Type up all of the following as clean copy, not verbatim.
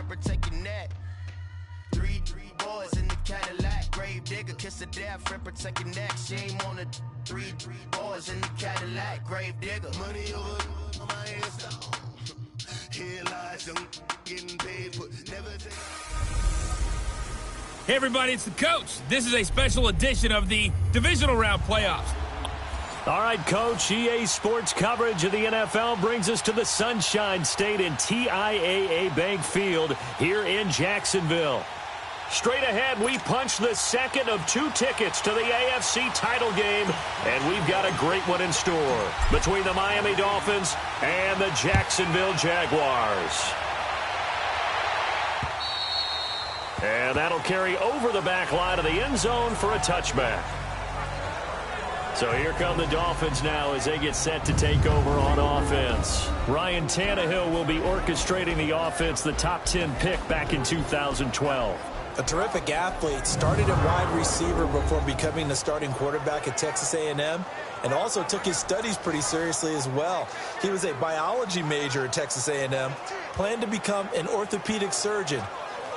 friend protect your neck. Three boys in the Cadillac. Grave digger, kiss a dead friend protect your neck. Shame on the three boys in the Cadillac. Grave digger. Money over on my headstone. Here lies young getting paid, but never take. Hey everybody, it's the coach. This is a special edition of the divisional round playoffs. All right, Coach, EA Sports coverage of the NFL brings us to the Sunshine State in TIAA Bank Field here in Jacksonville. Straight ahead, we punch the second of 2 tickets to the AFC title game, and we've got a great one in store between the Miami Dolphins and the Jacksonville Jaguars. And that'll carry over the back line of the end zone for a touchback. So here come the Dolphins now as they get set to take over on offense. Ryan Tannehill will be orchestrating the offense, the top 10 pick back in 2012. A terrific athlete, started at wide receiver before becoming the starting quarterback at Texas A&M, and also took his studies pretty seriously as well. He was a biology major at Texas A&M, planned to become an orthopedic surgeon,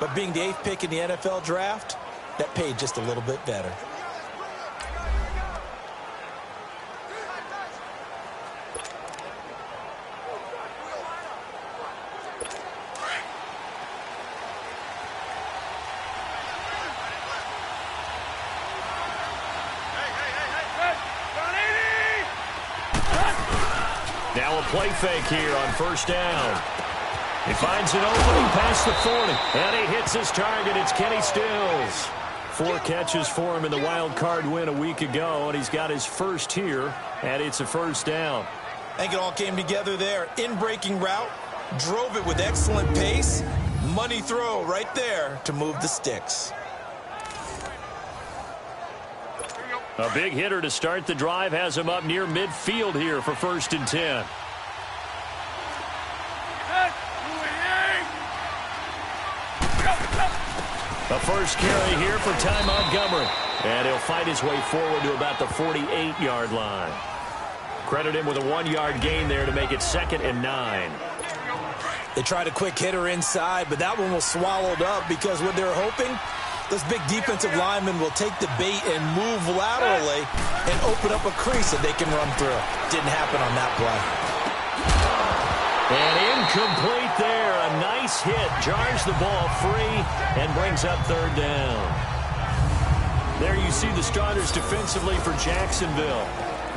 but being the 8th pick in the NFL draft, that paid just a little bit better. Now a play fake here on first down. He finds an opening past the 40, and he hits his target. It's Kenny Stills. 4 catches for him in the wild card win a week ago, and he's got his first here, and it's a first down. I think it all came together there. In-breaking route, drove it with excellent pace. Money throw right there to move the sticks. A big hitter to start the drive has him up near midfield here for 1st and 10. A first carry here for Ty Montgomery. And he'll fight his way forward to about the 48-yard line. Credit him with a 1-yard gain there to make it 2nd and 9. They tried a quick hitter inside, but that one was swallowed up because what they're hoping, those big defensive linemen will take the bait and move laterally and open up a crease that they can run through. Didn't happen on that play. And incomplete there. A nice hit. Jars the ball free and brings up 3rd down. There you see the starters defensively for Jacksonville.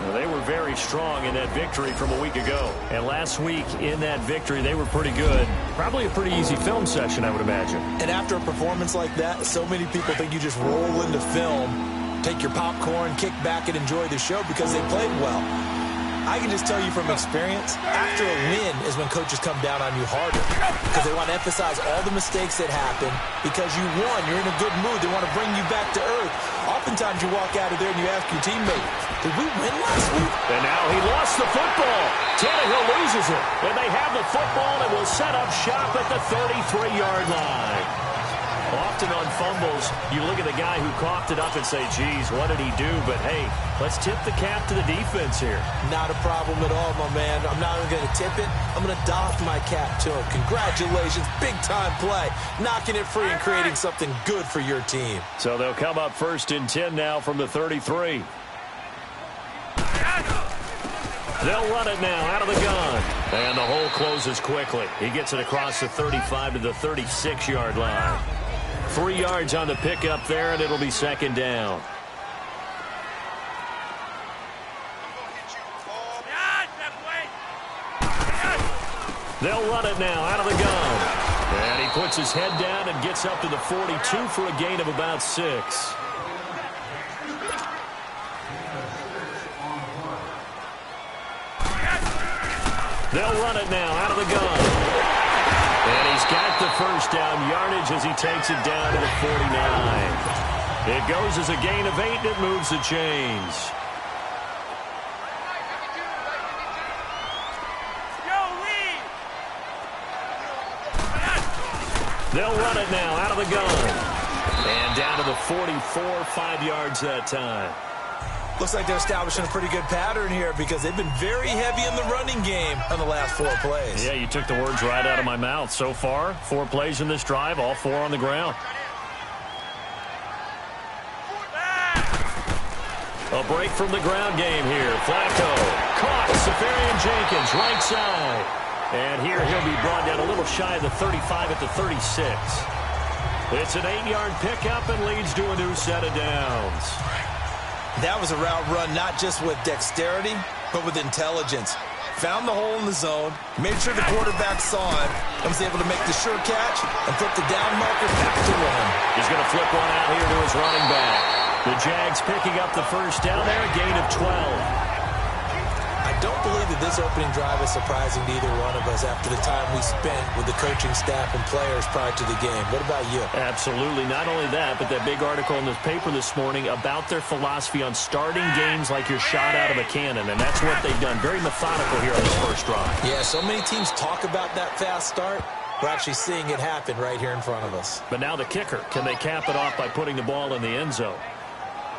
Well, they were very strong in that victory from a week ago. And last week in that victory, they were pretty good. Probably a pretty easy film session, I would imagine. And after a performance like that, so many people think you just roll into film, take your popcorn, kick back, and enjoy the show because they played well. I can just tell you from experience, after a win is when coaches come down on you harder because they want to emphasize all the mistakes that happen because you won, you're in a good mood, they want to bring you back to earth. Oftentimes you walk out of there and you ask your teammate, did we win last week? And now he lost the football. Tannehill loses it, and they have the football and will set up shop at the 33-yard line. Often on fumbles, you look at the guy who coughed it up and say, geez, what did he do? But, hey, let's tip the cap to the defense here. Not a problem at all, my man. I'm not even going to tip it. I'm going to doff my cap to him. Congratulations. Big-time play. Knocking it free and creating something good for your team. So they'll come up 1st and 10 now from the 33. They'll run it now out of the gun. And the hole closes quickly. He gets it across the 35 to the 36-yard line. 3 yards on the pickup there, and it'll be 2nd down. They'll run it now out of the gun. And he puts his head down and gets up to the 42 for a gain of about 6. They'll run it now out of the gun. And he's got the first down yardage as he takes it down to the 49. It goes as a gain of 8, and it moves the chains. They'll run it now out of the gun. And down to the 44, 5 yards that time. Looks like they're establishing a pretty good pattern here because they've been very heavy in the running game on the last 4 plays. Yeah, you took the words right out of my mouth. So far, 4 plays in this drive, all 4 on the ground. A break from the ground game here. Flacco caught. Safarian Jenkins, right side. And here he'll be brought down a little shy of the 35 at the 36. It's an 8-yard pickup and leads to a new set of downs. That was a route run not just with dexterity, but with intelligence. Found the hole in the zone, made sure the quarterback saw it, and was able to make the sure catch and flip the down marker back to him. He's going to flip one out here to his running back. The Jags picking up the first down there, a gain of 12. I don't believe that this opening drive is surprising to either one of us after the time we spent with the coaching staff and players prior to the game. What about you? Absolutely. Not only that, but that big article in the paper this morning about their philosophy on starting games like you're shot out of a cannon, and that's what they've done. Very methodical here on this first drive. Yeah, so many teams talk about that fast start. We're actually seeing it happen right here in front of us. But now the kicker. Can they cap it off by putting the ball in the end zone?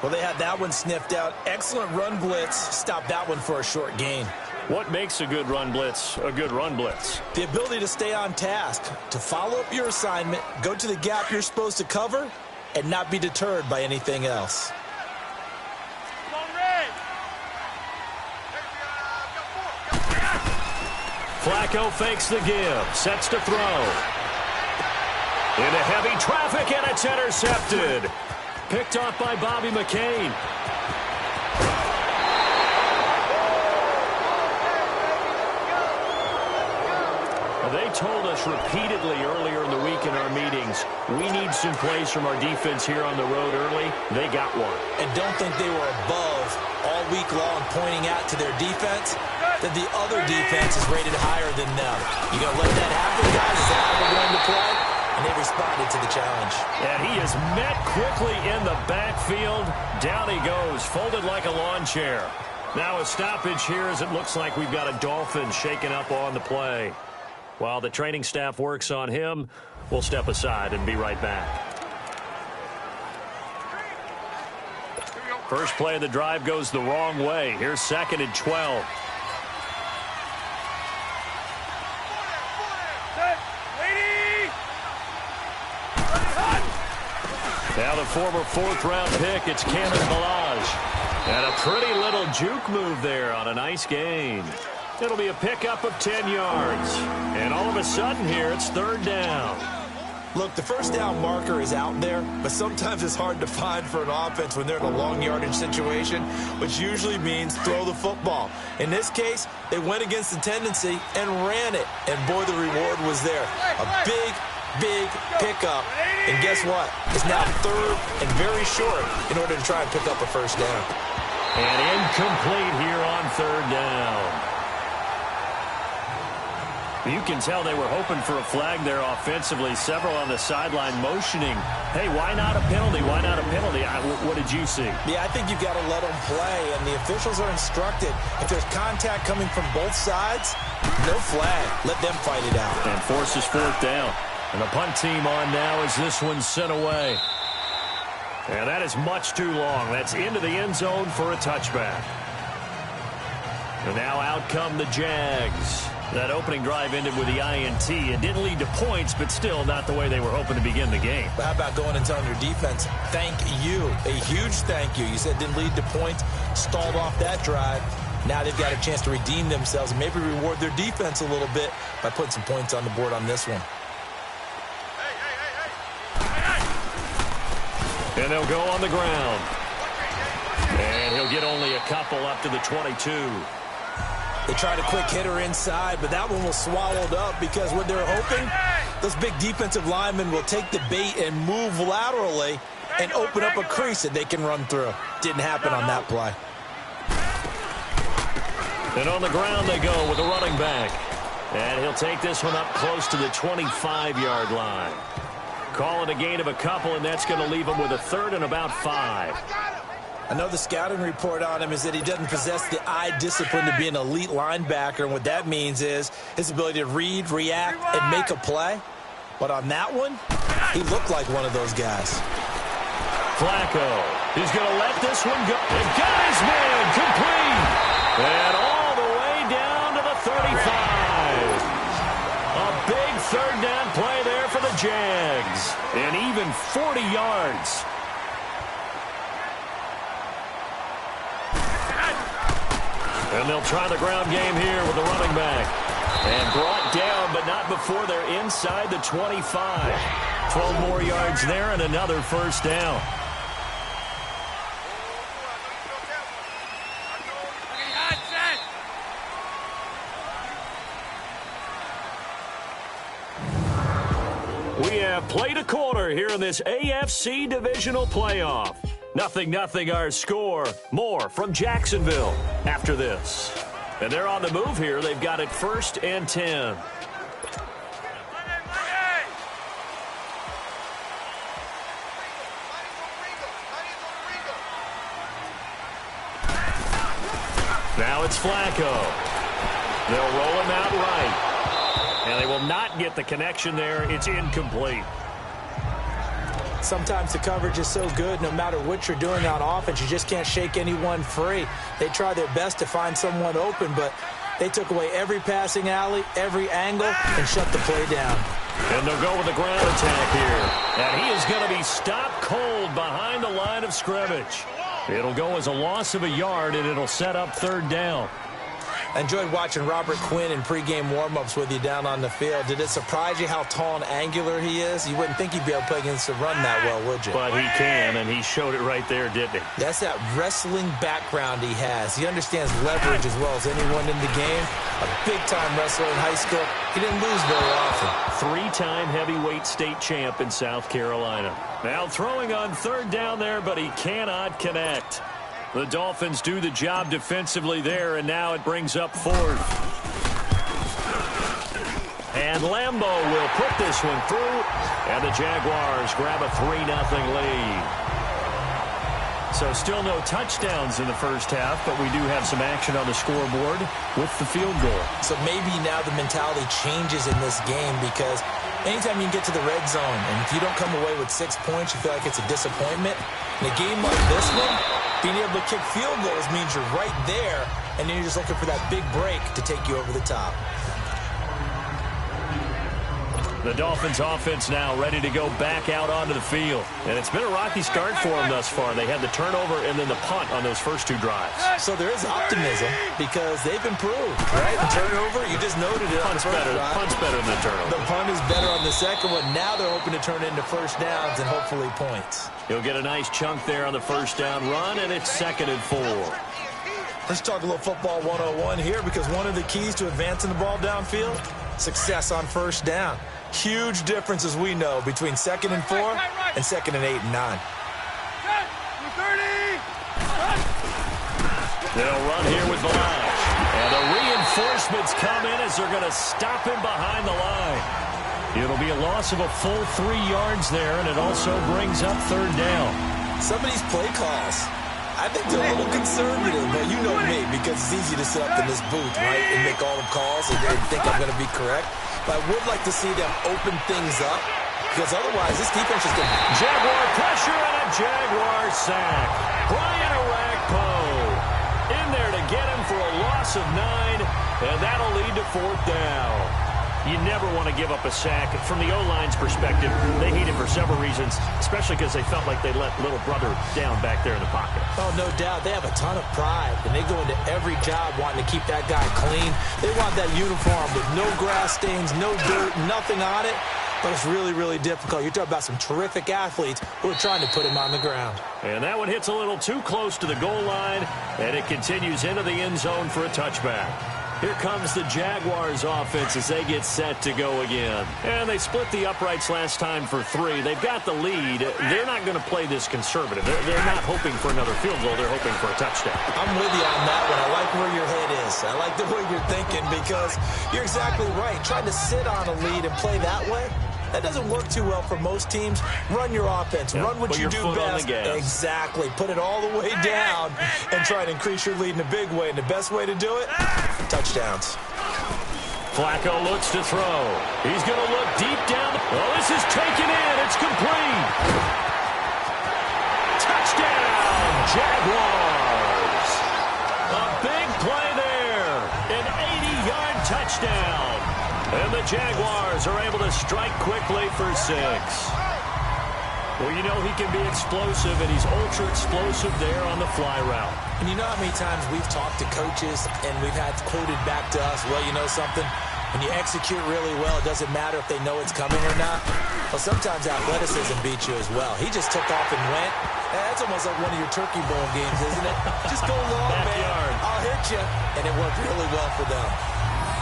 Well, they had that one sniffed out. Excellent run blitz. Stopped that one for a short gain. What makes a good run blitz a good run blitz? The ability to stay on task, to follow up your assignment, go to the gap you're supposed to cover, and not be deterred by anything else. Flacco fakes the give, sets to throw. Into heavy traffic, and it's intercepted. Picked off by Bobby McCain. They told us repeatedly earlier in the week in our meetings, we need some plays from our defense here on the road early. They got one. And don't think they were above all week long pointing out to their defense that the other defense is rated higher than them. You going to let that happen, guys? Is that how we're going to play? And they responded to the challenge. And he is met quickly in the backfield. Down he goes, folded like a lawn chair. Now a stoppage here as it looks like we've got a Dolphin shaking up on the play. While the training staff works on him, we'll step aside and be right back. First play of the drive goes the wrong way. Here's 2nd and 12. Now the former 4th-round pick, it's Cannon Balaj. And a pretty little juke move there on a nice gain. It'll be a pickup of 10 yards. And all of a sudden here, it's 3rd down. Look, the first down marker is out there, but sometimes it's hard to find for an offense when they're in a long yardage situation, which usually means throw the football. In this case, they went against the tendency and ran it. And boy, the reward was there. A big pickup. And guess what? It's now 3rd and very short in order to try and pick up a first down. And incomplete here on 3rd down. You can tell they were hoping for a flag there offensively. Several on the sideline motioning, hey, why not a penalty? Why not a penalty? What did you see? Yeah, I think you've got to let them play, and the officials are instructed. If there's contact coming from both sides, no flag. Let them fight it out. And forces 4th down. And the punt team on now as this one's sent away. And that is much too long. That's into the end zone for a touchback. And now out come the Jags. That opening drive ended with the INT. It didn't lead to points, but still not the way they were hoping to begin the game. But how about going and telling your defense, thank you, a huge thank you. You said it didn't lead to points, stalled off that drive. Now they've got a chance to redeem themselves and maybe reward their defense a little bit by putting some points on the board on this one. And they'll go on the ground. And he'll get only a couple up to the 22. They tried a quick hitter inside, but that one was swallowed up because what they're hoping, those big defensive linemen will take the bait and move laterally and open up a crease that they can run through. Didn't happen on that play. And on the ground they go with a running back. And he'll take this one up close to the 25-yard line. Calling a gain of a couple, and that's going to leave him with a 3rd and about 5. I know the scouting report on him is that he doesn't possess the eye discipline to be an elite linebacker, and what that means is his ability to read, react, and make a play. But on that one, he looked like one of those guys. Flacco He's going to let this one go. And got his man complete. And all the way down to the 35. A big third down play there for the Jags. And even 40 yards. And they'll try the ground game here with the running back. And brought down, but not before they're inside the 25. 12 more yards there and another first down. We have played a quarter here in this AFC divisional playoff. 0-0 our score. More from Jacksonville after this. And they're on the move here. They've got it 1st and 10. Now it's Flacco. They'll roll him out right. And they will not get the connection there. It's incomplete. Sometimes the coverage is so good, no matter what you're doing on offense, you just can't shake anyone free. They try their best to find someone open, but they took away every passing alley, every angle, and shut the play down. And they'll go with the ground attack here. And he is going to be stopped cold behind the line of scrimmage. It'll go as a loss of a yard, and it'll set up 3rd down. I enjoyed watching Robert Quinn in pregame warm-ups with you down on the field. Did it surprise you how tall and angular he is? You wouldn't think he'd be able to play against the run that well, would you? But he can, and he showed it right there, didn't he? That's that wrestling background he has. He understands leverage as well as anyone in the game. A big-time wrestler in high school. He didn't lose very often. 3-time heavyweight state champ in South Carolina. Now throwing on 3rd down there, but he cannot connect. The Dolphins do the job defensively there, and now it brings up 4th. And Lambo will put this one through, and the Jaguars grab a 3-0 lead. So still no touchdowns in the first half, but we do have some action on the scoreboard with the field goal. So maybe now the mentality changes in this game because anytime you can get to the red zone, and if you don't come away with 6 points, you feel like it's a disappointment. In a game like this one, being able to kick field goals means you're right there, and then you're just looking for that big break to take you over the top. The Dolphins offense now ready to go back out onto the field. And it's been a rocky start for them thus far. They had the turnover and then the punt on those first 2 drives. So there is optimism because they've improved, right? The turnover, you just noted it. Punt's better than the turnover. The punt is better on the second one. Now they're hoping to turn it into first downs and hopefully points. He'll get a nice chunk there on the first down run, and it's 2nd and 4. Let's talk a little football 101 here because one of the keys to advancing the ball downfield, success on first down. Huge difference, as we know, between 2nd and 4 and 2nd and 8 and 9. They'll run here with Balaj. And the reinforcements come in as they're going to stop him behind the line. It'll be a loss of a full 3 yards there, and it also brings up 3rd down. Some of these play calls, I think they're a little conservative, but you know me, because it's easy to sit up in this booth, right, and make all the calls and think I'm going to be correct. But I would like to see them open things up, because otherwise this defense is going to... Jaguar pressure and a Jaguar sack. Brian Orakpo in there to get him for a loss of 9, and that'll lead to 4th down. You never want to give up a sack. From the O-line's perspective, they hate it for several reasons, especially because they felt like they let little brother down back there in the pocket. Oh, no doubt. They have a ton of pride, and they go into every job wanting to keep that guy clean. They want that uniform with no grass stains, no dirt, nothing on it. But it's really, really difficult. You're talking about some terrific athletes who are trying to put him on the ground. And that one hits a little too close to the goal line, and it continues into the end zone for a touchback. Here comes the Jaguars offense as they get set to go again. And they split the uprights last time for 3. They've got the lead. They're not going to play this conservative. They're not hoping for another field goal. They're hoping for a touchdown. I'm with you on that one. I like where your head is. I like the way you're thinking because you're exactly right. Trying to sit on a lead and play that way, that doesn't work too well for most teams. Run your offense. Run what you do best. Exactly. Put it all the way down and try to increase your lead in a big way. And the best way to do it, touchdowns. Flacco looks to throw. He's going to look deep down. Oh, this is taken in. It's complete. Touchdown. And the Jaguars are able to strike quickly for 6. Well, you know he can be explosive, and he's ultra-explosive there on the fly route. And you know how many times we've talked to coaches and we've had quoted back to us, well, you know something? When you execute really well, it doesn't matter if they know it's coming or not. Well, sometimes athleticism beats you as well. He just took off and went. That's almost like one of your Turkey Bowl games, isn't it? Just go long, man. I'll hit you. And it worked really well for them.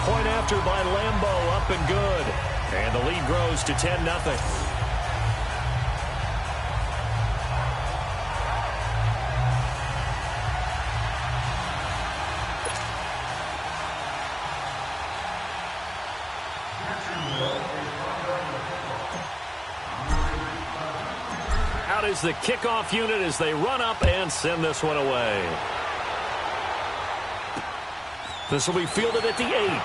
Point after by Lambeau, up and good. And the lead grows to 10-0. Out is the kickoff unit as they run up and send this one away. This will be fielded at the 8. And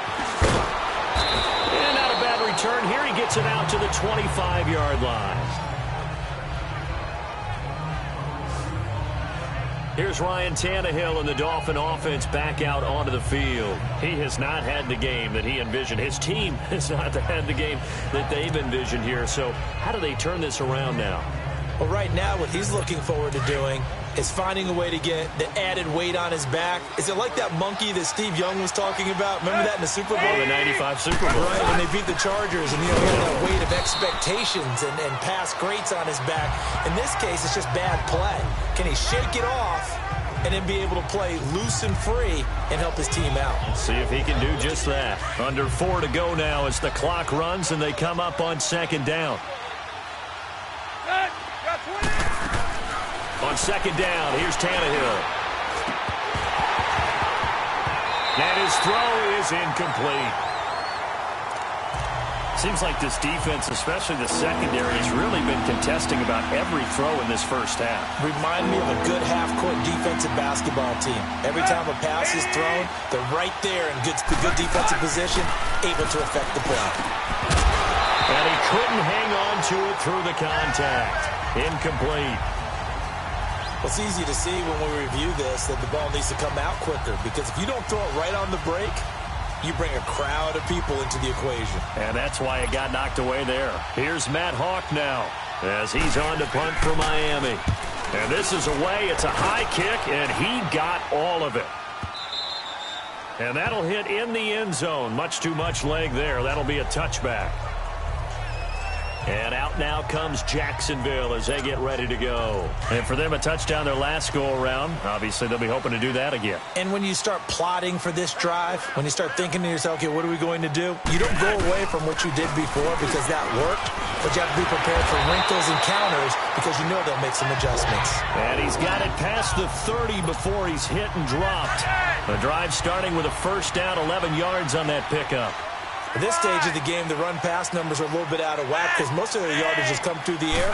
not a bad return here. He gets it out to the 25-yard line. Here's Ryan Tannehill and the Dolphin offense back out onto the field. He has not had the game that he envisioned. His team has not had the game that they've envisioned here. So how do they turn this around now? Well, right now what he's looking forward to doing is finding a way to get the added weight on his back. Is it like that monkey that Steve Young was talking about? Remember that in the Super Bowl? Oh, the 95 Super Bowl. Right, when they beat the Chargers, and, you know, he had that weight of expectations and past greats on his back. In this case, it's just bad play. Can he shake it off and then be able to play loose and free and help his team out? Let's see if he can do just that. Under 4 to go now as the clock runs and they come up on 2nd down. On 2nd down, here's Tannehill. And his throw is incomplete. Seems like this defense, especially the secondary, has really been contesting about every throw in this first half. Remind me of a good half-court defensive basketball team. Every time a pass is thrown, they're right there in good defensive position, able to affect the play. And he couldn't hang on to it through the contact. Incomplete. Well, it's easy to see when we review this that the ball needs to come out quicker, because if you don't throw it right on the break, you bring a crowd of people into the equation. And that's why it got knocked away there. Here's Matt Hawk now as he's on to punt for Miami. And this is away. It's a high kick, and he got all of it. And that'll hit in the end zone. Much too much leg there. That'll be a touchback. And out now comes Jacksonville as they get ready to go. And for them, a touchdown their last go-around. Obviously, they'll be hoping to do that again. And when you start plotting for this drive, when you start thinking to yourself, okay, what are we going to do? You don't go away from what you did before because that worked, but you have to be prepared for wrinkles and counters because you know they'll make some adjustments. And he's got it past the 30 before he's hit and dropped. The drive starting with a first down, 11 yards on that pickup. At this stage of the game, the run-pass numbers are a little bit out of whack because most of their yardage has come through the air.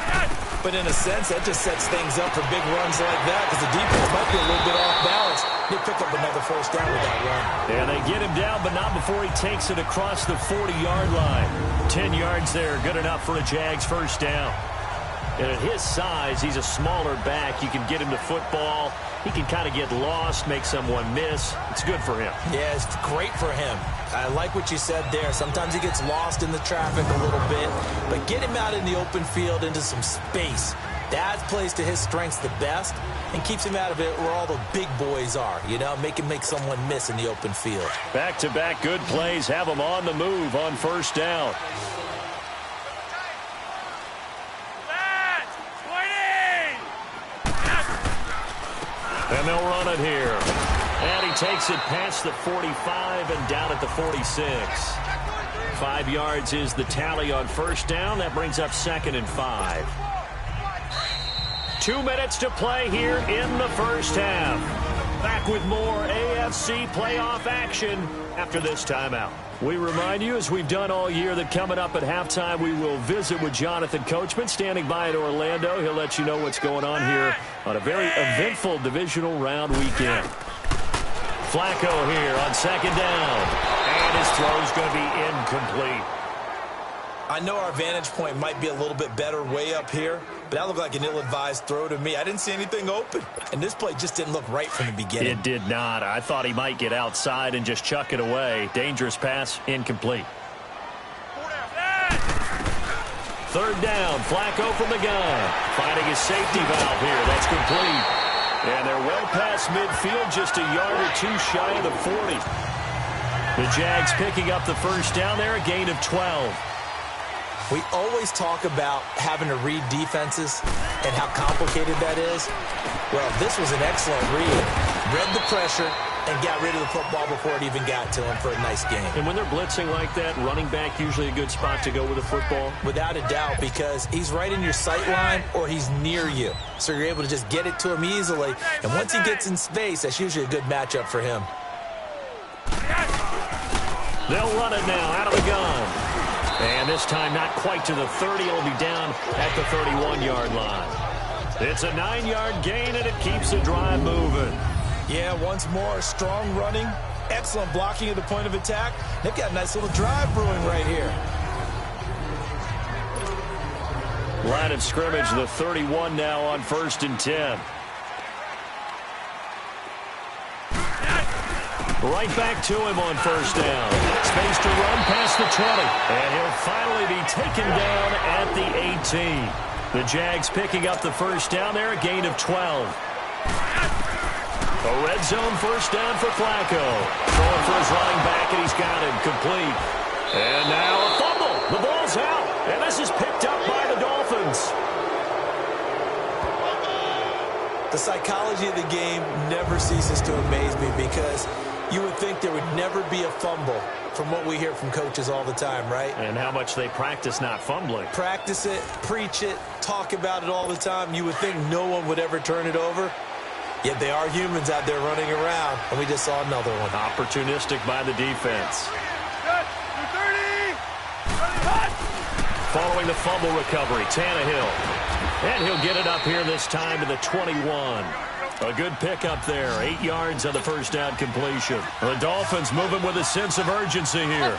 But in a sense, that just sets things up for big runs like that because the defense might be a little bit off balance. They pick up another first down with that run. And they get him down, but not before he takes it across the 40-yard line. 10 yards there, good enough for a Jags first down. And at his size, he's a smaller back. You can get him to football. He can kind of get lost, make someone miss. It's good for him. Yeah, it's great for him. I like what you said there. Sometimes he gets lost in the traffic a little bit, but get him out in the open field into some space. That plays to his strengths the best and keeps him out of it where all the big boys are, you know, make someone miss in the open field. Back-to-back good plays have him on the move on first down. And they'll run it here. And he takes it past the 45 and down at the 46. 5 yards is the tally on first down. That brings up 2nd and 5. 2 minutes to play here in the first half. Back with more AFC playoff action after this timeout. We remind you, as we've done all year, that coming up at halftime, we will visit with Jonathan Coachman, standing by in Orlando. He'll let you know what's going on here on a very eventful divisional round weekend. Flacco here on 2nd down. And his throw's going to be incomplete. I know our vantage point might be a little bit better way up here, but that looked like an ill-advised throw to me. I didn't see anything open, and this play just didn't look right from the beginning. It did not. I thought he might get outside and just chuck it away. Dangerous pass, incomplete. Third down, Flacco from the gun. Finding his safety valve here. That's complete. And they're well past midfield, just a yard or two shy of the 40. The Jags picking up the first down there, a gain of 12. We always talk about having to read defenses and how complicated that is. Well, this was an excellent read. Read the pressure and got rid of the football before it even got to him for a nice game. And when they're blitzing like that, running back usually a good spot to go with the football? Without a doubt, because he's right in your sight line or he's near you. So you're able to just get it to him easily. And once he gets in space, that's usually a good matchup for him. They'll run it now out of the gun. And this time not quite to the 30. It'll be down at the 31-yard line. It's a 9-yard gain, and it keeps the drive moving. Yeah, once more, strong running, excellent blocking at the point of attack. They've got a nice little drive brewing right here. Line of scrimmage, the 31 now on 1st and 10. Right back to him on first down. Space to run past the 20. And he'll finally be taken down at the 18. The Jags picking up the first down there, a gain of 12. A red zone first down for Flacco. Throwing for his running back, and he's got him complete. And now a fumble. The ball's out. And this is picked up by the Dolphins. The psychology of the game never ceases to amaze me because you would think there would never be a fumble from what we hear from coaches all the time, right? And how much they practice not fumbling. Practice it, preach it, talk about it all the time. You would think no one would ever turn it over. Yet they are humans out there running around, and we just saw another one. Opportunistic by the defense. Following the fumble recovery, Tannehill. And he'll get it up here this time to the 21. A good pickup there. 8 yards on the first down completion. The Dolphins moving with a sense of urgency here.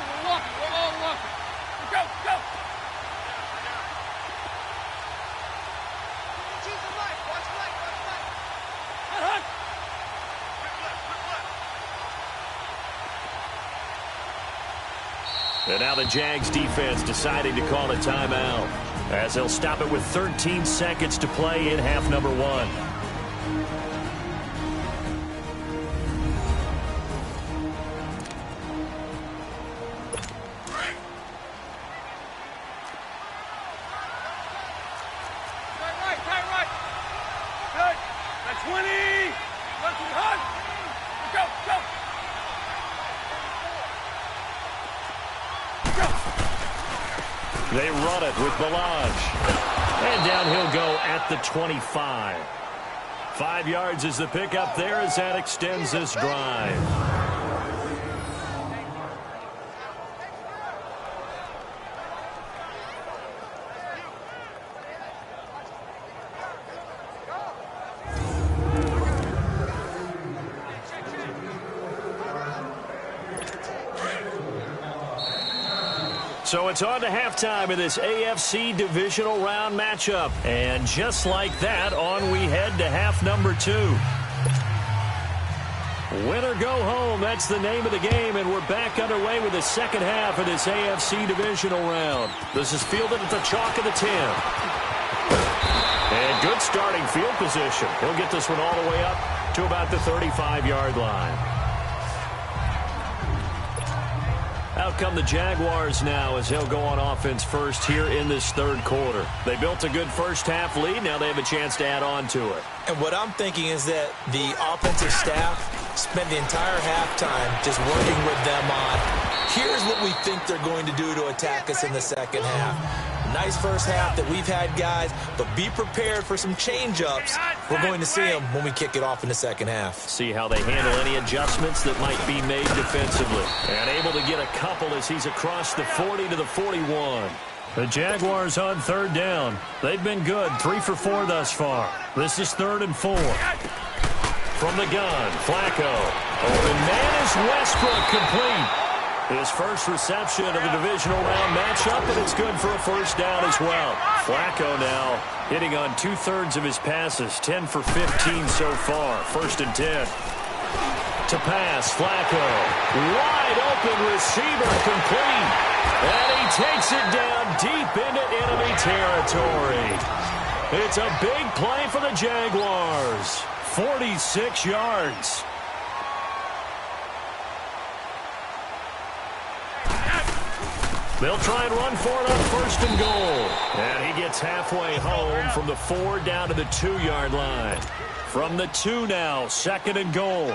And now the Jags defense deciding to call a timeout as they'll stop it with 13 seconds to play in half number 1. They run it with Balaj. And down he'll go at the 25. 5 yards is the pickup there as that extends this drive. So it's on to halftime in this AFC divisional round matchup. And just like that, on we head to half number 2. Win or go home, that's the name of the game, and we're back underway with the second half of this AFC divisional round. This is fielded at the chalk of the 10. And good starting field position. He'll get this one all the way up to about the 35-yard line. Out come the Jaguars now as they'll go on offense first here in this third quarter. They built a good first half lead. Now they have a chance to add on to it. And what I'm thinking is that the offensive staff spent the entire halftime just working with them on, here's what we think they're going to do to attack us in the second half. Nice first half that we've had, guys, but be prepared for some change-ups. We're going to see them when we kick it off in the second half. See how they handle any adjustments that might be made defensively. And able to get a couple as he's across the 40 to the 41. The Jaguars on third down. They've been good, 3 for 4 thus far. This is 3rd and 4. From the gun, Flacco. Open man is Westbrook, complete. His first reception of the divisional round matchup, and it's good for a first down as well. Flacco now hitting on 2/3 of his passes, 10 for 15 so far. 1st and 10. To pass, Flacco. Wide open receiver, complete. And he takes it down deep into enemy territory. It's a big play for the Jaguars. 46 yards. They'll try and run for it on 1st and goal. And he gets halfway home from the 4 down to the 2-yard line. From the 2 now, 2nd and goal.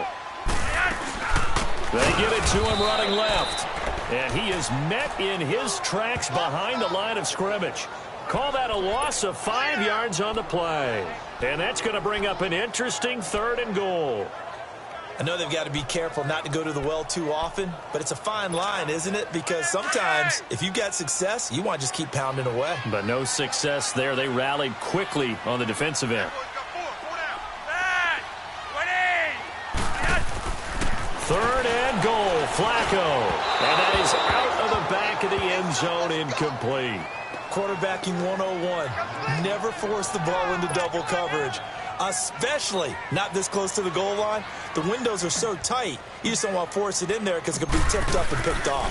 They get it to him running left. And he is met in his tracks behind the line of scrimmage. Call that a loss of 5 yards on the play. And that's going to bring up an interesting 3rd and goal. I know they've got to be careful not to go to the well too often, but it's a fine line, isn't it? Because sometimes, if you've got success, you want to just keep pounding away. But no success there. They rallied quickly on the defensive end. 3rd and goal, Flacco. And that is out of the back of the end zone, incomplete. Quarterbacking 101. Never force the ball into double coverage, especially not this close to the goal line. The windows are so tight, you just don't want to force it in there because it could be tipped up and picked off.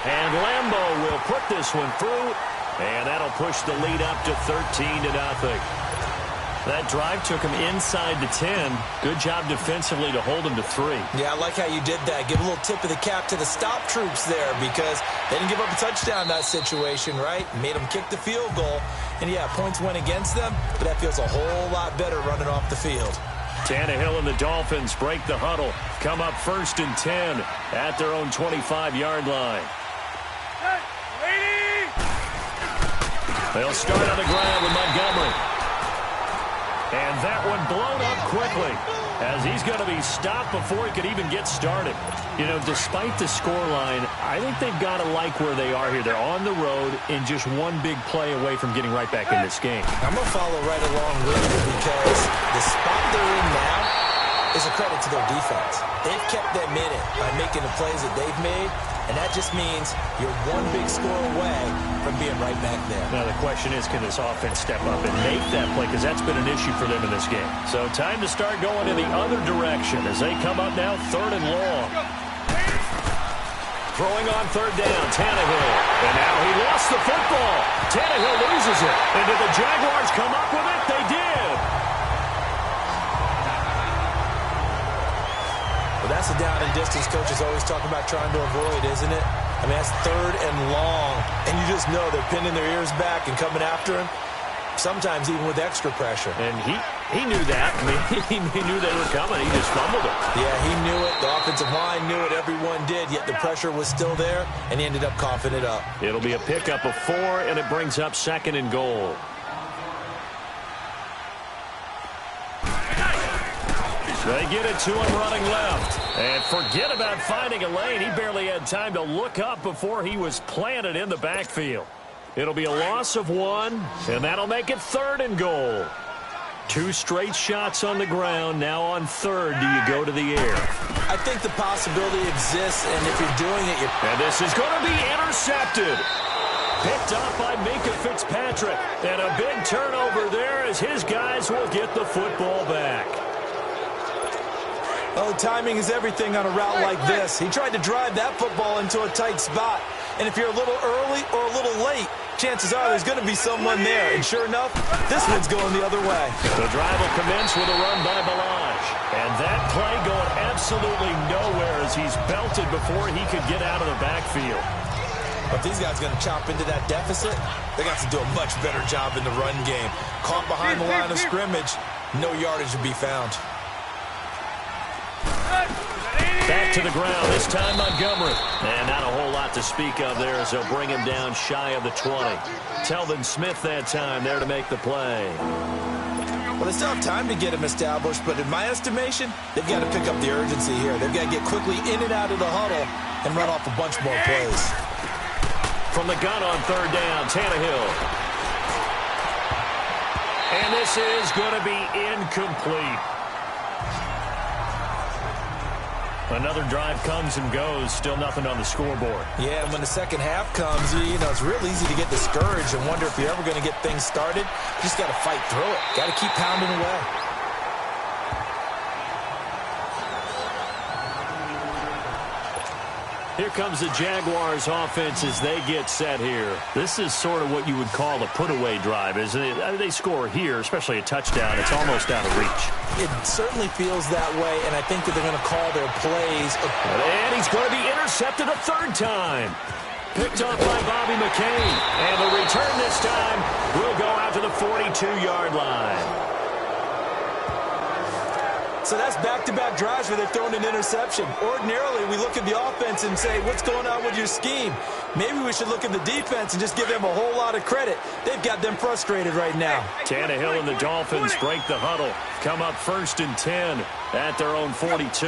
And Lambeau will put this one through, and that'll push the lead up to 13-0. That drive took him inside the 10. Good job defensively to hold him to 3. Yeah, I like how you did that. Give a little tip of the cap to the stop troops there because they didn't give up a touchdown in that situation, right? Made them kick the field goal. And, yeah, points went against them, but that feels a whole lot better running off the field. Tannehill and the Dolphins break the huddle. Come up 1st and 10 at their own 25-yard line. They'll start on the ground with Montgomery. And that one blown up quickly as he's going to be stopped before he could even get started. You know, despite the scoreline, I think they've got to like where they are here. They're on the road and just one big play away from getting right back in this game. I'm going to follow right along with you because the spot they're in now is a credit to their defense. They've kept them in it by making the plays that they've made, and that just means you're one big score away from being right back there. Now the question is, can this offense step up and make that play? Because that's been an issue for them in this game. So time to start going in the other direction as they come up now 3rd and long. Throwing on 3rd down, Tannehill. And now he lost the football. Tannehill loses it. And did the Jaguars come up with it? They did. Well, that's a down and distance coach is always talking about trying to avoid, isn't it? I mean, that's 3rd and long, and you just know they're pinning their ears back and coming after him, sometimes even with extra pressure. And he knew that. I mean, he knew they were coming. He just fumbled it. Yeah, he knew it. The offensive line knew it. Everyone did, yet the pressure was still there, and he ended up coughing it up. It'll be a pickup of 4, and it brings up 2nd and goal. They get it to him running left. And forget about finding a lane. He barely had time to look up before he was planted in the backfield. It'll be a loss of 1, and that'll make it 3rd and goal. 2 straight shots on the ground. Now on 3rd, do you go to the air? I think the possibility exists, and if you're doing it, And this is going to be intercepted. Picked up by Minka Fitzpatrick. And a big turnover there as his guys will get the football back. Oh, timing is everything on a route like this. He tried to drive that football into a tight spot. And if you're a little early or a little late, chances are there's going to be someone there. And sure enough, this one's going the other way. The drive will commence with a run by Balaj. And that play going absolutely nowhere as he's belted before he could get out of the backfield. But these guys are going to chop into that deficit. They got to do a much better job in the run game. Caught behind the line of scrimmage, no yardage to be found. Back to the ground, this time Montgomery. And not a whole lot to speak of there as they'll bring him down shy of the 20. Telvin Smith that time there to make the play. Well, they still have time to get him established, but in my estimation, they've got to pick up the urgency here. They've got to get quickly in and out of the huddle and run off a bunch more plays. From the gun on 3rd down, Tannehill. And this is going to be incomplete. Another drive comes and goes. Still nothing on the scoreboard. Yeah, and when the second half comes, you know, it's real easy to get discouraged and wonder if you're ever going to get things started. You just got to fight through it. Got to keep pounding away. Here comes the Jaguars offense as they get set here. This is sort of what you would call a put-away drive, isn't it? They score here, especially a touchdown. It's almost out of reach. It certainly feels that way, and I think that they're going to call their plays. And he's going to be intercepted a third time. Picked off by Bobby McCain. And the return this time will go out to the 42-yard line. So that's back-to-back drives where they've thrown an interception. Ordinarily, we look at the offense and say, what's going on with your scheme? Maybe we should look at the defense and just give them a whole lot of credit. They've got them frustrated right now. Tannehill and the Dolphins break the huddle. Come up 1st and 10 at their own 42.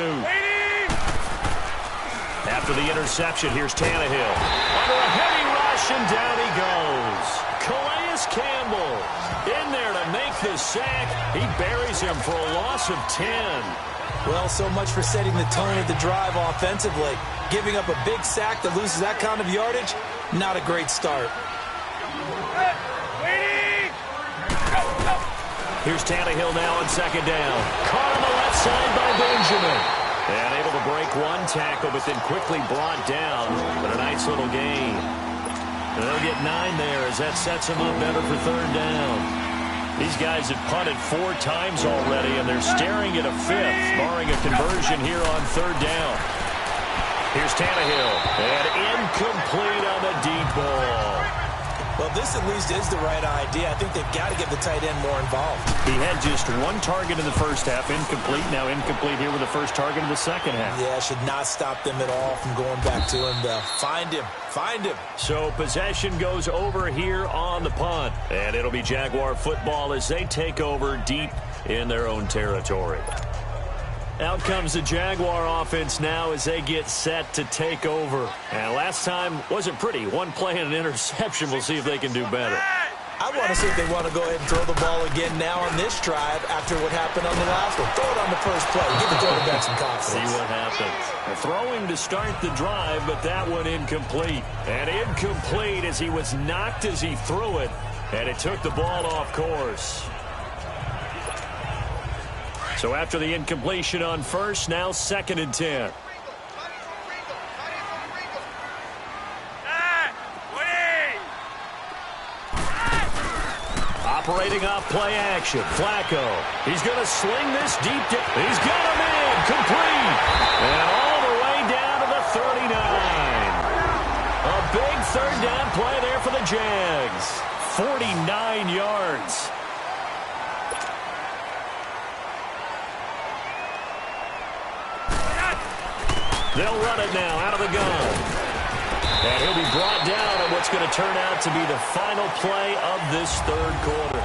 After the interception, here's Tannehill. Under a heavy rush, and down he goes. Calais Campbell in there to make the sack. He buries him for a loss of 10. Well, so much for setting the tone of the drive offensively. Giving up a big sack that loses that kind of yardage, not a great start. Here's Tannehill now on 2nd down. Caught on the left side by Benjamin. And able to break one tackle, but then quickly brought down. But a nice little gain. And they'll get 9 there as that sets them up better for 3rd down. These guys have punted 4 times already, and they're staring at a 5th, barring a conversion here on 3rd down. Here's Tannehill, and incomplete on the deep ball. Well, this at least is the right idea. I think they've got to get the tight end more involved. He had just 1 target in the first half, incomplete. Now incomplete here with the first target in the second half. Yeah, should not stop them at all from going back to him, though. Find him. Find him. So possession goes over here on the punt. And it'll be Jaguar football as they take over deep in their own territory. Out comes the Jaguar offense now as they get set to take over. And last time wasn't pretty. 1 play and an interception. We'll see if they can do better. I want to see if they want to go ahead and throw the ball again now on this drive after what happened on the last one. Throw it on the first play. Give the quarterback some confidence. See what happens. Throwing to start the drive, but that one incomplete. And incomplete as he was knocked as he threw it. And it took the ball off course. So after the incompletion on first, now 2nd and 10. Operating off play action. Flacco. He's going to sling this deep. He's got him in. Complete. And all the way down to the 39. A big 3rd down play there for the Jags. 49 yards. They'll run it now out of the gun. And he'll be brought down on what's going to turn out to be the final play of this 3rd quarter.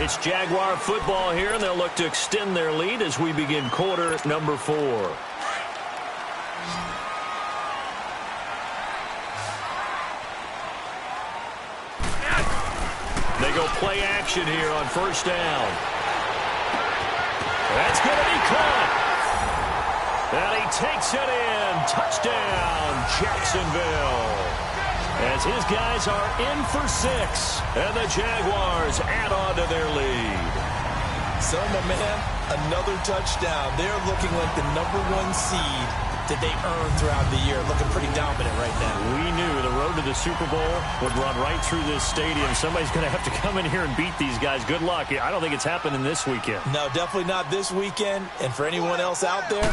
It's Jaguar football here, and they'll look to extend their lead as we begin quarter number 4. They go play action here on 1st down. That's going to be caught. And he takes it in. Touchdown, Jacksonville. As his guys are in for 6. And the Jaguars add on to their lead. So, my man, another touchdown. They're looking like the #1 seed that they earned throughout the year. Looking pretty dominant right now. We knew the road to the Super Bowl would run right through this stadium. Somebody's going to have to come in here and beat these guys. Good luck. I don't think it's happening this weekend. No, definitely not this weekend. And for anyone else out there,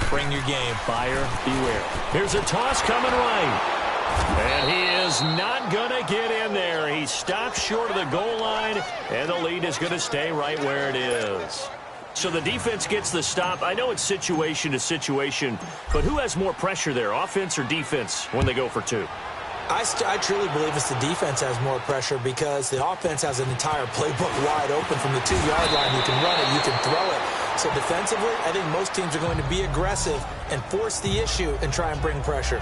bring your game. Buyer beware. Here's a toss coming right. And he is not going to get in there. He stops short of the goal line, and the lead is going to stay right where it is. So the defense gets the stop. I know it's situation to situation, but who has more pressure there, offense or defense, when they go for 2? I truly believe it's the defense has more pressure because the offense has an entire playbook wide open from the 2-yard line. You can run it, you can throw it. So defensively, I think most teams are going to be aggressive and force the issue and try and bring pressure.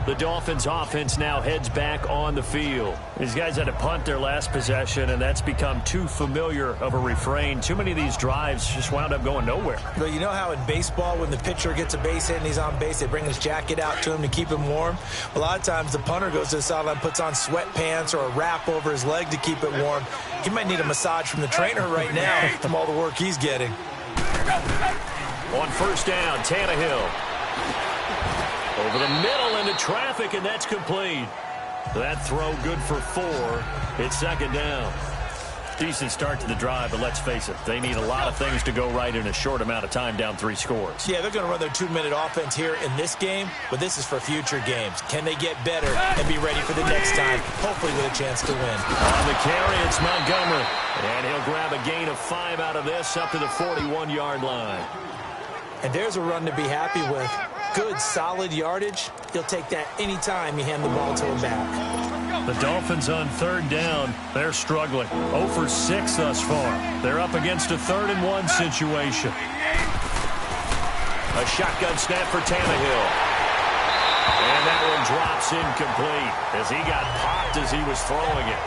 The Dolphins offense now heads back on the field. These guys had to punt their last possession, and that's become too familiar of a refrain. Too many of these drives just wound up going nowhere. Well, you know how in baseball, when the pitcher gets a base hit and he's on base, they bring his jacket out to him to keep him warm? A lot of times the punter goes to the sideline, puts on sweatpants or a wrap over his leg to keep it warm. He might need a massage from the trainer right now from all the work he's getting. On 1st down, Tannehill. Over the middle into traffic, and that's complete. That throw good for 4. It's second down. Decent start to the drive, but let's face it, they need a lot of things to go right in a short amount of time down 3 scores. Yeah, they're going to run their 2-minute offense here in this game, but this is for future games. Can they get better and be ready for the next time, hopefully with a chance to win? On the carry, it's Montgomery. And he'll grab a gain of 5 out of this up to the 41-yard line. And there's a run to be happy with. Good, solid yardage. He'll take that anytime you hand the ball to him back. The Dolphins on third down. They're struggling. 0 for 6 thus far. They're up against a 3rd and 1 situation. A shotgun snap for Tannehill. And that one drops incomplete as he got popped as he was throwing it.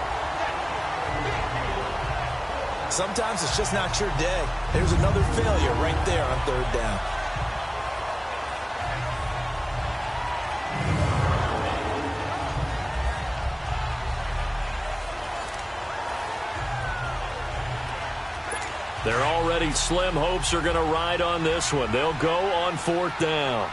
Sometimes it's just not your day. There's another failure right there on third down. They're already slim hopes are going to ride on this one. They'll go on 4th down.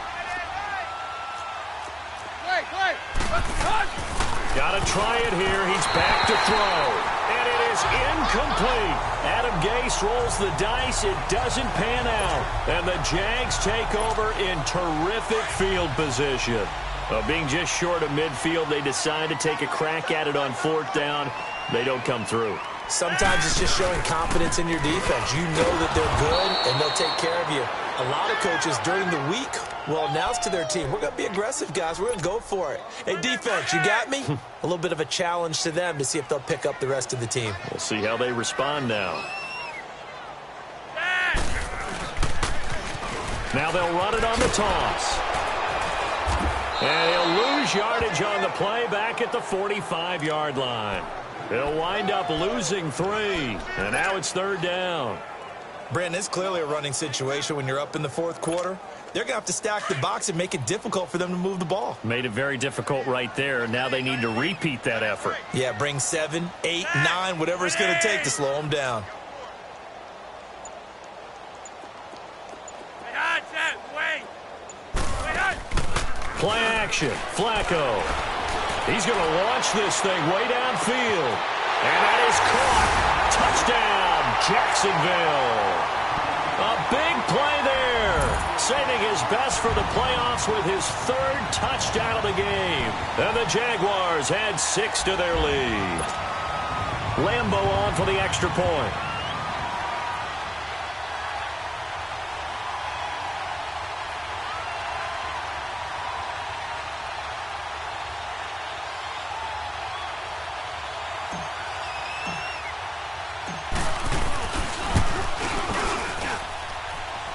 Got to try it here. He's back to throw. And it is incomplete. Adam Gase rolls the dice. It doesn't pan out. And the Jags take over in terrific field position. Being just short of midfield, they decide to take a crack at it on 4th down. They don't come through. Sometimes it's just showing confidence in your defense. You know that they're good, and they'll take care of you. A lot of coaches during the week will announce to their team, we're going to be aggressive, guys. We're going to go for it. Hey, defense, you got me? A little bit of a challenge to them to see if they'll pick up the rest of the team. We'll see how they respond now. Now they'll run it on the toss. And he'll lose yardage on the play back at the 45-yard line. He'll wind up losing 3. And now it's 3rd down. Brandon, it's clearly a running situation when you're up in the 4th quarter. They're going to have to stack the box and make it difficult for them to move the ball. Made it very difficult right there. Now they need to repeat that effort. Yeah, bring 7, 8, 9, whatever it's going to take to slow them down. Play action. Flacco. He's going to launch this thing way downfield. And that is caught. Touchdown, Jacksonville. A big play there. Saving his best for the playoffs with his 3rd touchdown of the game. And the Jaguars add 6 to their lead. Lambeau on for the extra point.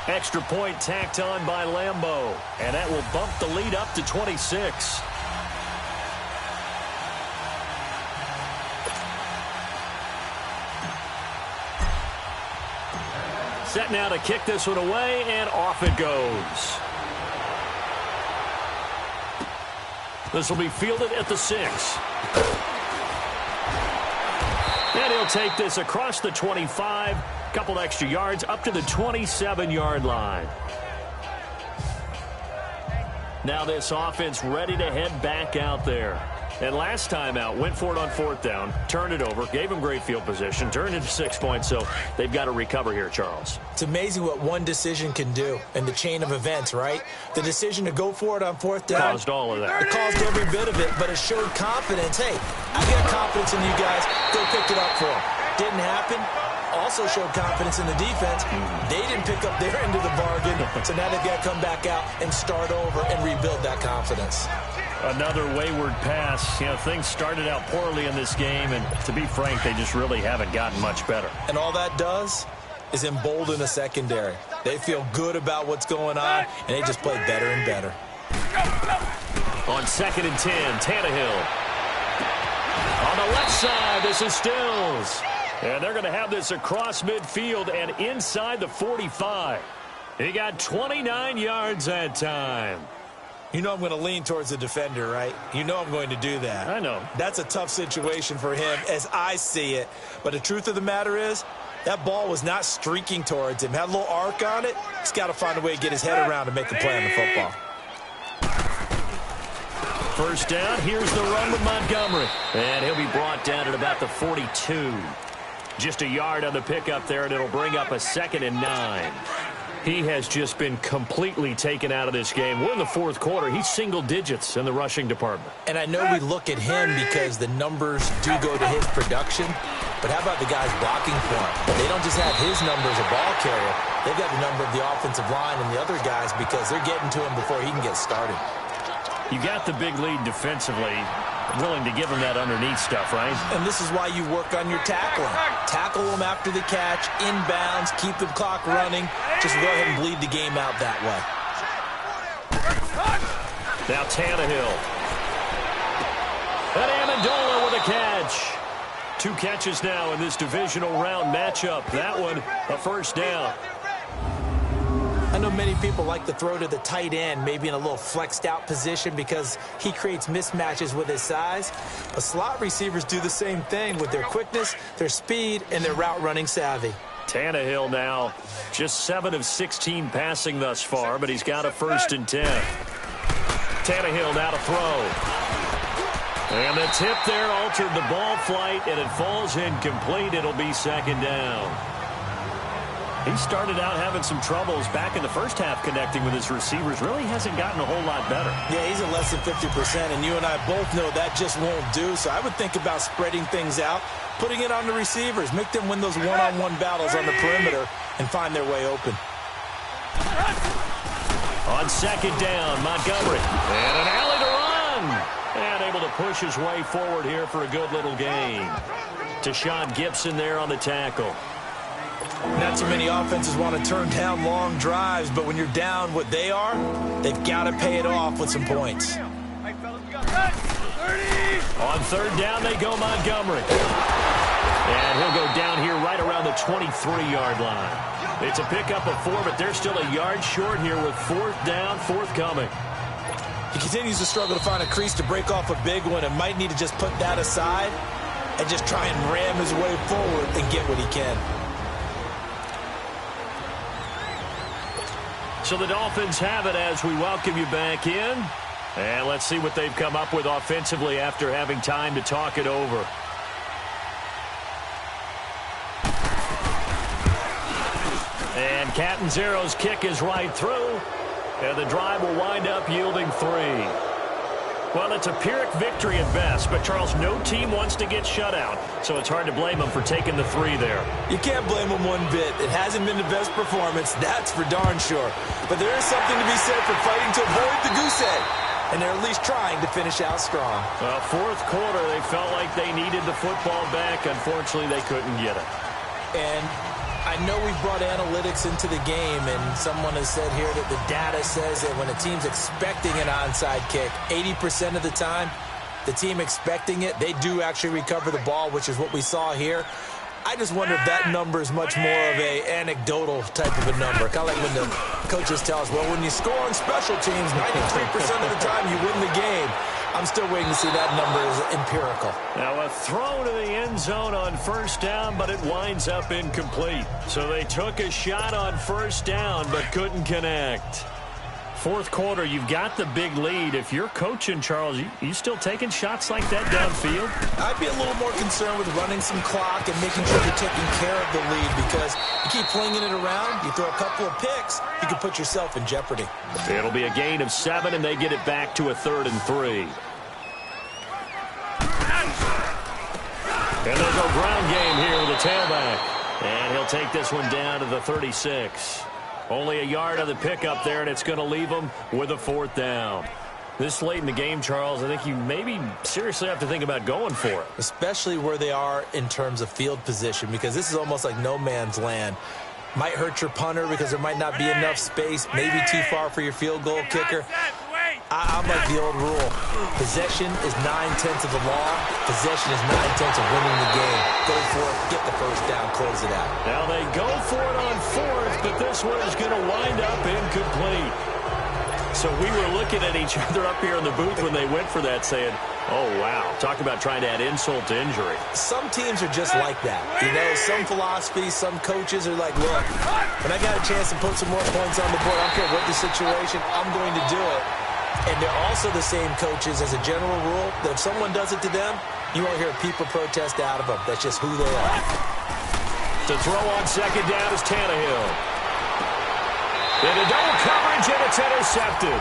Extra point tacked on by Lambeau. And that will bump the lead up to 26. Set now to kick this one away, and off it goes. This will be fielded at the 6. And he'll take this across the 25. Couple extra yards up to the 27-yard line. Now this offense ready to head back out there. And last time out, went for it on 4th down, turned it over, gave him great field position, turned it to 6 points, so they've got to recover here, Charles. It's amazing what one decision can do in the chain of events, right? The decision to go for it on 4th down. Caused all of that. It caused every bit of it, but it showed confidence. Hey, I got confidence in you guys. Go pick it up for them. Didn't happen. Also showed confidence in the defense. They didn't pick up their end of the bargain, so now they've got to come back out and start over and rebuild that confidence. Another wayward pass. You know, things started out poorly in this game, and to be frank, they just really haven't gotten much better. And all that does is embolden the secondary. They feel good about what's going on, and they just play better and better. On 2nd and 10, Tannehill. On the left side, this is Stills. And they're going to have this across midfield and inside the 45. He got 29 yards that time. You know I'm going to lean towards the defender, right? You know I'm going to do that. I know. That's a tough situation for him as I see it. But the truth of the matter is, that ball was not streaking towards him. Had a little arc on it. He's got to find a way to get his head around and make a play on the football. first down. Here's the run with Montgomery. And he'll be brought down at about the 42. Just a yard on the pickup there, and it'll bring up a 2nd and 9. He has just been completely taken out of this game. We're in the fourth quarter. He's single digits in the rushing department. And I know we look at him because the numbers do go to his production, but how about the guys blocking for him? They don't just have his number as a ball carrier. They've got the number of the offensive line and the other guys because they're getting to him before he can get started. You got the big lead defensively, willing to give him that underneath stuff, right? And this is why you work on your tackling. Tackle them after the catch, inbounds, keep the clock running. Just go ahead and bleed the game out that way. Now Tannehill. And Amendola with a catch. 2 catches now in this divisional round matchup. That one, a first down. I know many people like to throw to the tight end, maybe in a little flexed out position because he creates mismatches with his size. But slot receivers do the same thing with their quickness, their speed, and their route running savvy. Tannehill now just 7 of 16 passing thus far, but he's got a 1st and 10. Tannehill now to throw. And the tip there altered the ball flight, and it falls incomplete. It'll be 2nd down. He started out having some troubles back in the first half connecting with his receivers. Really hasn't gotten a whole lot better. Yeah, he's at less than 50%, and you and I both know that just won't do. So I would think about spreading things out, putting it on the receivers, make them win those one-on-one battles on the perimeter and find their way open. On 2nd down, Montgomery. And an alley to run. And able to push his way forward here for a good little gain. Tashawn Gibson there on the tackle. Not too many offenses want to turn down long drives, but when you're down what they are, they've got to pay it off with some points. On 3rd down, they go Montgomery. And he'll go down here right around the 23-yard line. It's a pickup of 4, but they're still a yard short here with 4th down, forthcoming. He continues to struggle to find a crease to break off a big one and might need to just put that aside and just try and ram his way forward and get what he can. So the Dolphins have it as we welcome you back in. And let's see what they've come up with offensively after having time to talk it over. And Catanzaro's kick is right through. And the drive will wind up yielding 3. Well, it's a Pyrrhic victory at best, but Charles, no team wants to get shut out, so it's hard to blame them for taking the 3 there. You can't blame them one bit. It hasn't been the best performance, that's for darn sure. But there is something to be said for fighting to avoid the goose egg, and they're at least trying to finish out strong. Well, 4th quarter, they felt like they needed the football back. Unfortunately, they couldn't get it. And I know we've brought analytics into the game, and someone has said here that the data says that when a team's expecting an onside kick, 80% of the time, the team expecting it, they do actually recover the ball, which is what we saw here. I just wonder if that number is much more of a anecdotal type of a number. Kind of like when the coaches tell us, well, when you score on special teams, 93% of the time you win the game. I'm still waiting to see that number is empirical. Now a throw to the end zone on 1st down, but it winds up incomplete. So they took a shot on 1st down, but couldn't connect. 4th quarter, you've got the big lead. If you're coaching, Charles, you still taking shots like that downfield? I'd be a little more concerned with running some clock and making sure you're taking care of the lead, because you keep flinging it around, you throw a couple of picks, you can put yourself in jeopardy. It'll be a gain of 7, and they get it back to a 3rd and 3. And they'll go ground game here with the tailback. And he'll take this one down to the 36. Only a yard on the pickup there, and it's going to leave them with a 4th down. This late in the game, Charles, I think you maybe seriously have to think about going for it. Especially where they are in terms of field position, because this is almost like no man's land. Might hurt your punter because there might not be enough space, maybe too far for your field goal kicker. I'm like the old rule. Possession is 9/10 of the law. Possession is 9/10 of winning the game. Go for it, get the 1st down, close it out. Now they go for it on 4th, but this one is going to wind up incomplete. So we were looking at each other up here in the booth when they went for that saying, oh, wow, talk about trying to add insult to injury. Some teams are just like that. You know, some philosophies, some coaches are like, look, when I got a chance to put some more points on the board, I don't care what the situation, I'm going to do it. And they're also the same coaches as a general rule that if someone does it to them, you won't hear a peep or protest out of them. That's just who they are. To throw on second down is Tannehill. Into double coverage, and it's intercepted.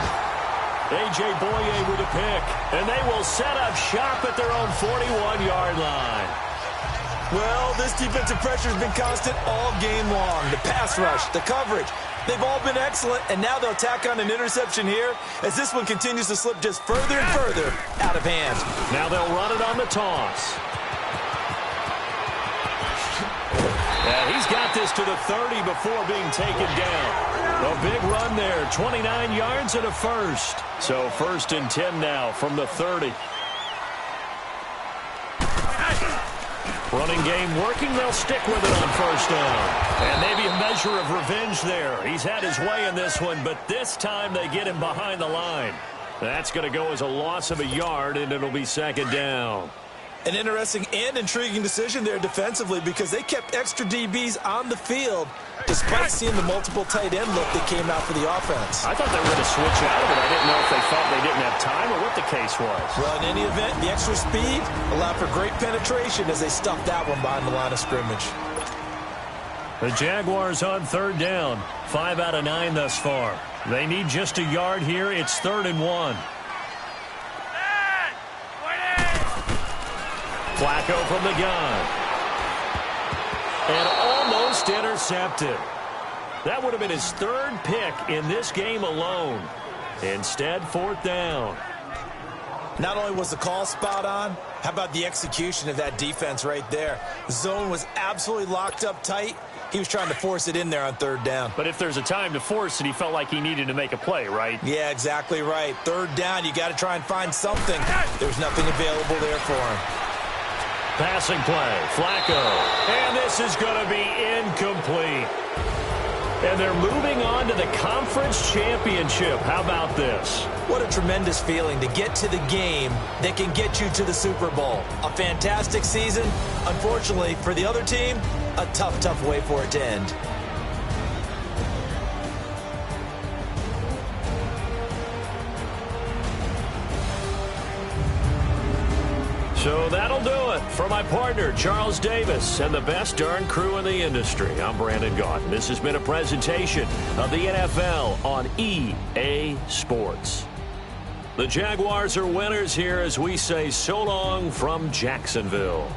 A.J. Boye with a pick, and they will set up shop at their own 41-yard line. Well, this defensive pressure has been constant all game long. The pass rush, the coverage, they've all been excellent, and now they'll tack on an interception here as this one continues to slip just further and further out of hand. Now they'll run it on the toss. And he's got this to the 30 before being taken down. A big run there, 29 yards and a first. So 1st and 10 now from the 30. Running game working, they'll stick with it on 1st down. And maybe a measure of revenge there. He's had his way in this one, but this time they get him behind the line. That's going to go as a loss of a yard, and it'll be 2nd down. An interesting and intriguing decision there defensively because they kept extra DBs on the field despite seeing the multiple tight end look that came out for the offense. I thought they were going to switch out of it. I didn't know if they thought they didn't have time or what the case was. Well, in any event, the extra speed allowed for great penetration as they stuffed that one behind the line of scrimmage. The Jaguars on 3rd down. 5 out of 9 thus far. They need just a yard here. It's 3rd and 1. Flacco from the gun. And almost intercepted. That would have been his 3rd pick in this game alone. Instead, 4th down. Not only was the call spot on, how about the execution of that defense right there? Zone was absolutely locked up tight. He was trying to force it in there on 3rd down. But if there's a time to force it, he felt like he needed to make a play, right? Yeah, exactly right. 3rd down, you got to try and find something. There's nothing available there for him. Passing play, Flacco. And this is going to be incomplete. And they're moving on to the conference championship. How about this? What a tremendous feeling to get to the game that can get you to the Super Bowl. A fantastic season. Unfortunately, for the other team, a tough, tough way for it to end. So that'll do it. For my partner, Charles Davis, and the best darn crew in the industry, I'm Brandon Gaudin. This has been a presentation of the NFL on EA Sports. The Jaguars are winners here as we say so long from Jacksonville.